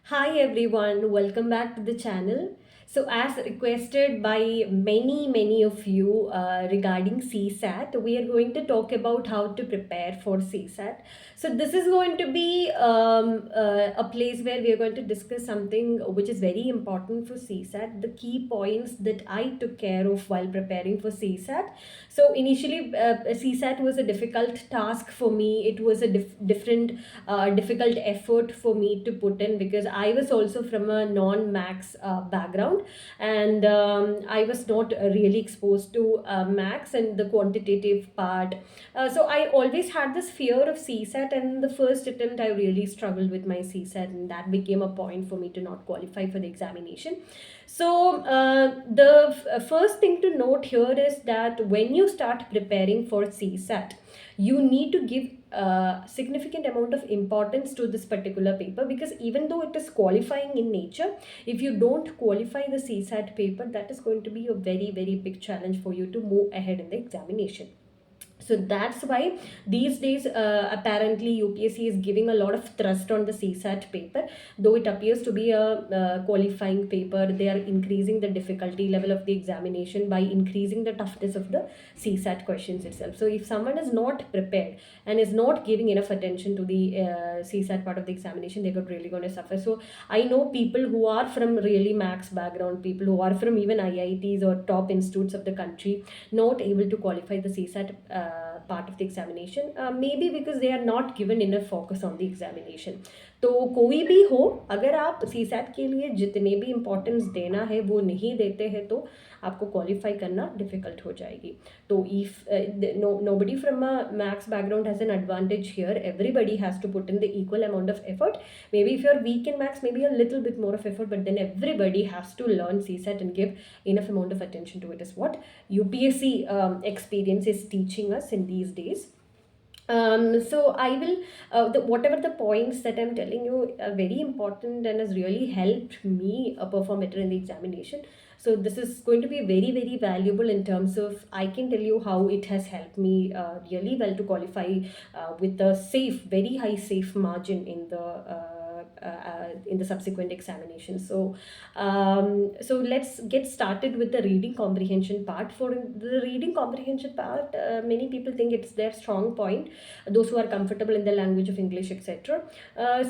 Hi everyone, welcome back to the channel. So, as requested by many of you regarding CSAT, we are going to talk about how to prepare for CSAT. So, this is going to be a place where we are going to discuss something which is very important for CSAT, the key points that I took care of while preparing for CSAT. So, initially, CSAT was a difficult task for me. It was a different difficult effort for me to put in because I was also from a non-max background, and I was not really exposed to max and the quantitative part. So I always had this fear of CSAT, and the first attempt I really struggled with my CSAT, and that became a point for me to not qualify for the examination. So the first thing to note here is that when you start preparing for CSAT, you need to give a significant amount of importance to this particular paper, because even though it is qualifying in nature, if you don't qualify the CSAT paper, that is going to be a very big challenge for you to move ahead in the examination. So that's why these days apparently UPSC is giving a lot of thrust on the CSAT paper. Though it appears to be a qualifying paper, they are increasing the difficulty level of the examination by increasing the toughness of the CSAT questions itself. So if someone is not prepared and is not giving enough attention to the CSAT part of the examination, they're really going to suffer. So I know people who are from really max background, people who are from even IITs or top institutes of the country, not able to qualify the CSAT part of the examination, maybe because they are not given enough focus on the examination. तो कोई भी हो, अगर आप CSAT के लिए जितने भी इम्पोर्टेंस देना है वो नहीं देते हैं तो आपको क्वालिफाई करना डिफिकल्ट हो जाएगी. तो if nobody from a max background has an advantage here. Everybody has to put in the equal amount of effort. Maybe if you're weak in max, maybe a little bit more of effort, but then everybody has to learn CSAT and give enough amount of attention to it, is what UPSC experience is teaching us in these days. So I will, whatever the points that I'm telling you are very important and has really helped me perform better in the examination. So this is going to be very valuable in terms of, I can tell you how it has helped me really well to qualify with a safe, very high safe margin in the subsequent examination. So let's get started with the reading comprehension part. For the reading comprehension part, many people think it's their strong point, those who are comfortable in the language of English, etc.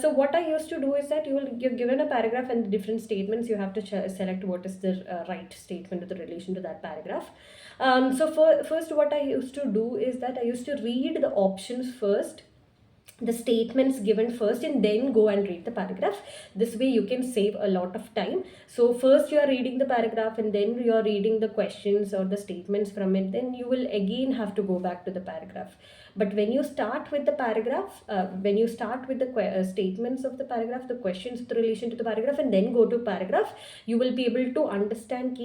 So what I used to do is that you're given a paragraph and different statements. You have to select what is the right statement with relation to that paragraph. First, what I used to do is that I used to read the options first, the statements given first, and then go and read the paragraph. This way you can save a lot of time. So first you are reading the paragraph and then you are reading the questions or the statements from it, then you will again have to go back to the paragraph. But when you start with the paragraph, when you start with the statements of the paragraph, the questions with relation to the paragraph, and then go to paragraph, you will be able to understand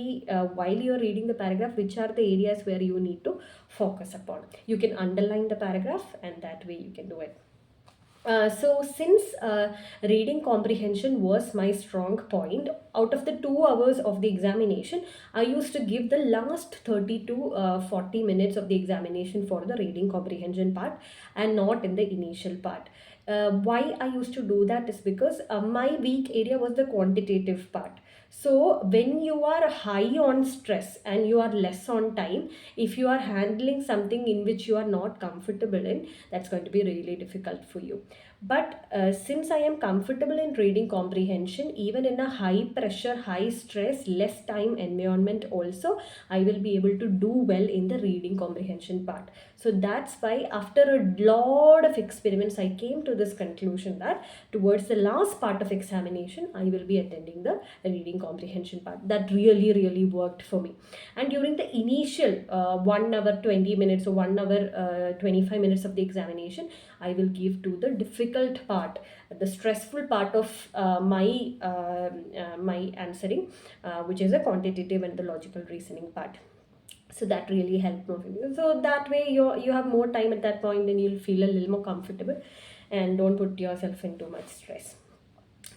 while you are reading the paragraph, which are the areas where you need to focus upon. You can underline the paragraph, and that way you can do it. So since reading comprehension was my strong point, out of the 2 hours of the examination, I used to give the last 30 to 40 minutes of the examination for the reading comprehension part and not in the initial part. Why I used to do that is because my weak area was the quantitative part. So when you are high on stress and you are less on time, if you are handling something in which you are not comfortable in, that's going to be really difficult for you. But since I am comfortable in reading comprehension, even in a high pressure, high stress, less time environment also, I will be able to do well in the reading comprehension part. So that's why after a lot of experiments, I came to this conclusion that towards the last part of examination, I will be attending the reading comprehension part. That really worked for me. And during the initial 1 hour 20 minutes or 1 hour 25 minutes of the examination, I will give to the difficult part, the stressful part of my answering, which is a quantitative and the logical reasoning part. So that really helped me. So that way you have more time at that point, then you'll feel a little more comfortable and don't put yourself in too much stress.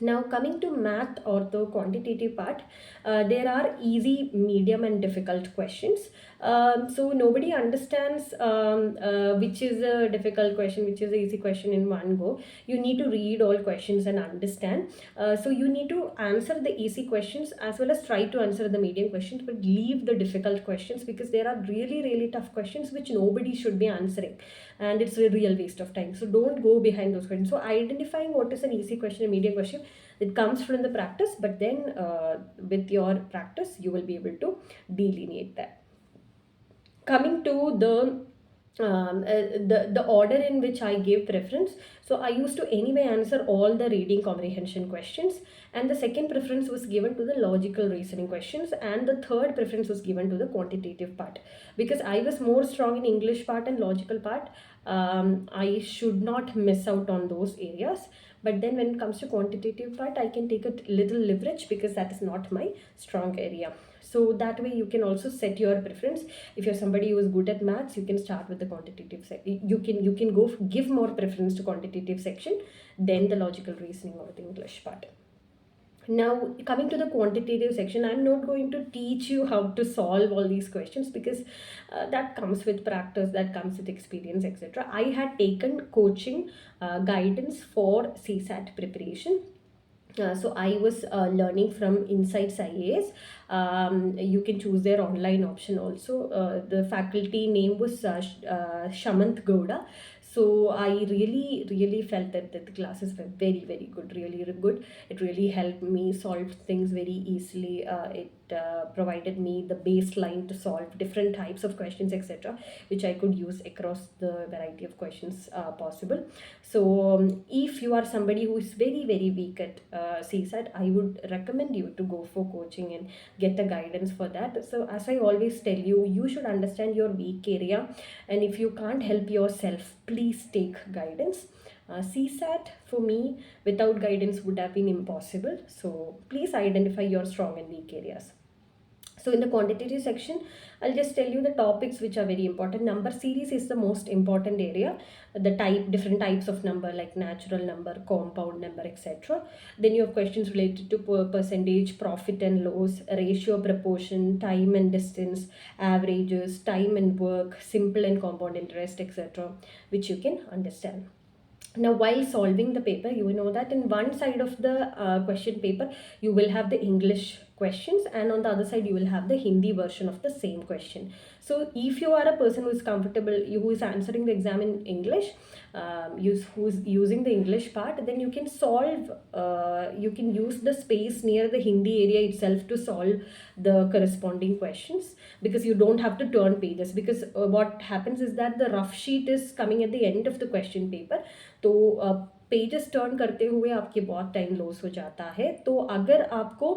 Now, coming to math or the quantitative part, there are easy, medium, and difficult questions. So nobody understands which is a difficult question, which is an easy question in one go. You need to read all questions and understand. So you need to answer the easy questions as well as try to answer the medium questions, but leave the difficult questions because there are really, really tough questions which nobody should be answering, and it's a real waste of time. So don't go behind those questions. So identifying what is an easy question, a medium question, it comes from the practice, but then with your practice you will be able to delineate that. Coming to the order in which I give preference. So I used to anyway answer all the reading comprehension questions, and the second preference was given to the logical reasoning questions, and the third preference was given to the quantitative part because I was more strong in English part and logical part. I should not miss out on those areas. But then when it comes to quantitative part, I can take a little leverage because that is not my strong area. So that way you can also set your preference. If you're somebody who is good at maths, you can start with the quantitative you can go give more preference to quantitative section than the logical reasoning or the English part. Now, coming to the quantitative section, I'm not going to teach you how to solve all these questions because that comes with practice, that comes with experience, etc. I had taken coaching guidance for CSAT preparation. So I was learning from Insights IAS. You can choose their online option also. The faculty name was Shamant Gowda. So I really felt that the classes were very good, really good. It really helped me solve things very easily. It provided me the baseline to solve different types of questions, etc., which I could use across the variety of questions possible. So if you are somebody who is very weak at CSAT, I would recommend you to go for coaching and get the guidance for that. So as I always tell you, you should understand your weak area, and if you can't help yourself, please take guidance. CSAT for me without guidance would have been impossible. So please identify your strong and weak areas. So in the quantitative section, I'll just tell you the topics which are very important. Number series is the most important area. The different types of number like natural number, compound number, etc. Then you have questions related to percentage, profit and loss, ratio, proportion, time and distance, averages, time and work, simple and compound interest, etc., which you can understand. Now, while solving the paper, you know that in one side of the question paper, you will have the English questions, and on the other side, you will have the Hindi version of the same question. So, if you are a person who is comfortable, who is answering the exam in English, who's using the English part, then you can solve, you can use the space near the Hindi area itself to solve the corresponding questions because you don't have to turn pages. Because what happens is that the rough sheet is coming at the end of the question paper. तो pages turn करते हुए आपके बहुत time loss हो जाता है. तो अगर आपको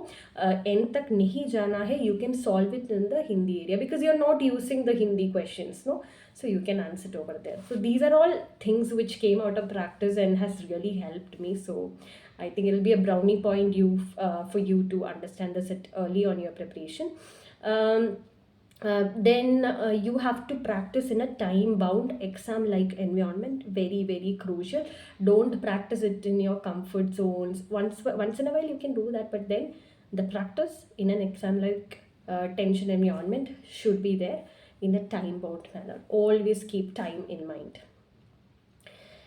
एंड तक नहीं जाना है, you can solve it in the Hindi area because you are not using the Hindi questions, no. So you can answer it over there. So these are all things which came out of practice and has really helped me. So I think it'll be a brownie point for you to understand this at early on your preparation. Then you have to practice in a time bound exam like environment. Very crucial. Don't practice it in your comfort zones. Once in a while you can do that, but then the practice in an exam like tension environment should be there in a time bound manner. Always keep time in mind.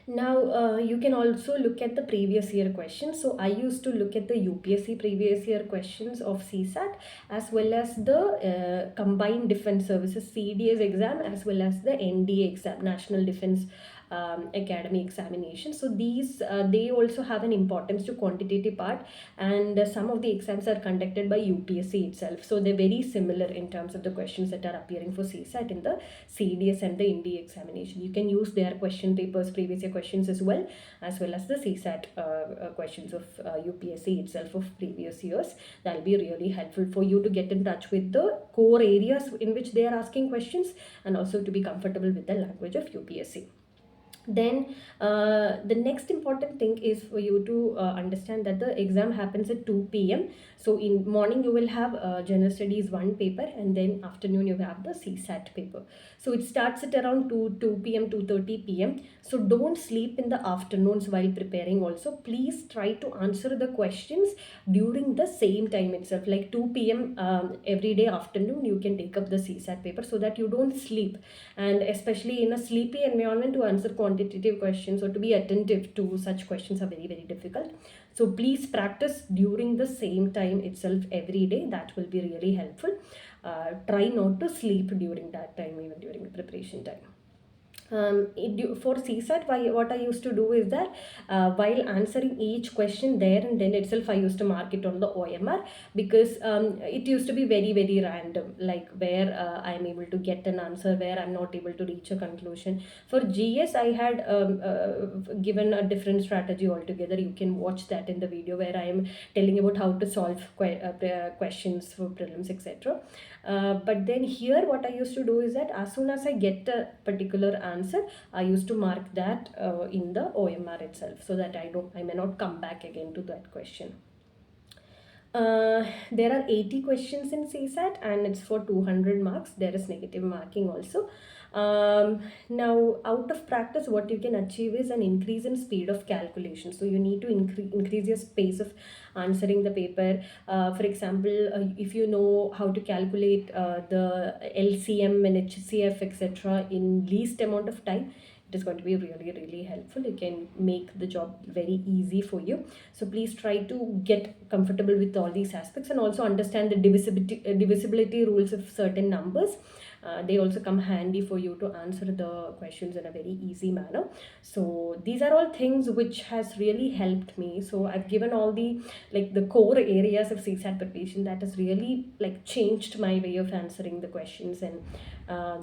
Now, you can also look at the previous year questions. So I used to look at the UPSC previous year questions of CSAT as well as the Combined Defense Services CDS exam as well as the NDA exam, National Defense Academy examination. So these they also have an importance to quantitative part, and some of the exams are conducted by UPSC itself. So they're very similar in terms of the questions that are appearing for CSAT in the CDS and the NDA examination. You can use their question papers, previous year questions as well as the CSAT questions of UPSC itself of previous years. That will be really helpful for you to get in touch with the core areas in which they are asking questions and also to be comfortable with the language of UPSC. Then the next important thing is for you to understand that the exam happens at 2 p.m. So in morning you will have general studies one paper, and then afternoon you have the CSAT paper. So it starts at around 2 p.m., 2:30 p.m. So don't sleep in the afternoons while preparing. Also, please try to answer the questions during the same time itself, like 2 p.m. Every day afternoon you can take up the CSAT paper, so that you don't sleep. And especially in a sleepy environment, to answer quantitative questions or to be attentive to such questions are very, very difficult. So please practice during the same time itself every day. That will be really helpful. Try not to sleep during that time, even during the preparation time. For CSAT, what I used to do is that while answering each question there and then itself, I used to mark it on the OMR, because it used to be very, very random, like where I am able to get an answer, where I'm not able to reach a conclusion. For GS, I had given a different strategy altogether. You can watch that in the video where I am telling about how to solve questions for prelims, etc. But then here, what I used to do is that as soon as I get a particular answer, I used to mark that in the OMR itself, so that I may not come back again to that question. There are 80 questions in CSAT, and it's for 200 marks. There is negative marking also. Now, out of practice, what you can achieve is an increase in speed of calculation. So you need to increase your pace of answering the paper. For example, if you know how to calculate the LCM and HCF, etc., in least amount of time, it is going to be really, really helpful. It can make the job very easy for you. So please try to get comfortable with all these aspects, and also understand the divisibility rules of certain numbers. They also come handy for you to answer the questions in a very easy manner. So these are all things which has really helped me. So I've given all the core areas of CSAT preparation that has really changed my way of answering the questions. And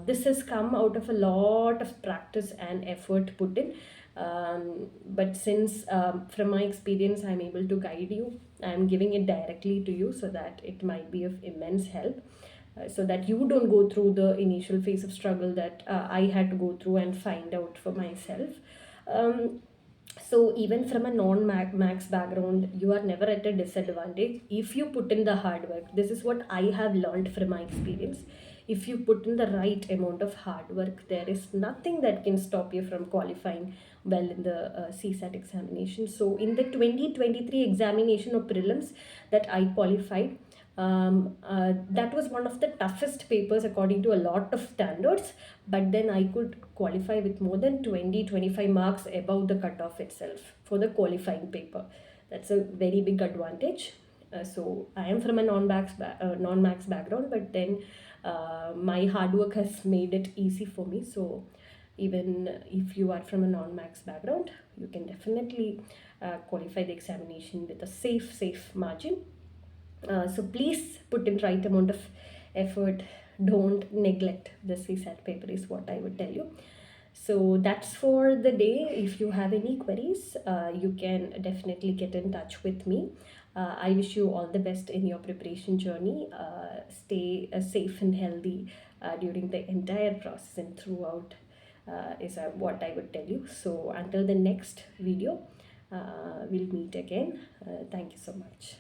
this has come out of a lot of practice and effort put in. But since from my experience I'm able to guide you, I'm giving it directly to you, so that it might be of immense help, so that you don't go through the initial phase of struggle that I had to go through and find out for myself. Um, so even from a non-max background, you are never at a disadvantage if you put in the hard work. This is what I have learned from my experience. If you put in the right amount of hard work, there is nothing that can stop you from qualifying well in the CSAT examination. So in the 2023 examination of prelims that I qualified, that was one of the toughest papers according to a lot of standards, but then I could qualify with more than 20-25 marks above the cutoff itself for the qualifying paper. That's a very big advantage. So I am from a non-max background, but then my hard work has made it easy for me. So even if you are from a non-max background, you can definitely qualify the examination with a safe margin. So please put in right amount of effort. Don't neglect the CSAT paper is what I would tell you. So that's for the day. If you have any queries, you can definitely get in touch with me. I wish you all the best in your preparation journey. Stay safe and healthy during the entire process and throughout, is what I would tell you. So until the next video, we'll meet again. Thank you so much.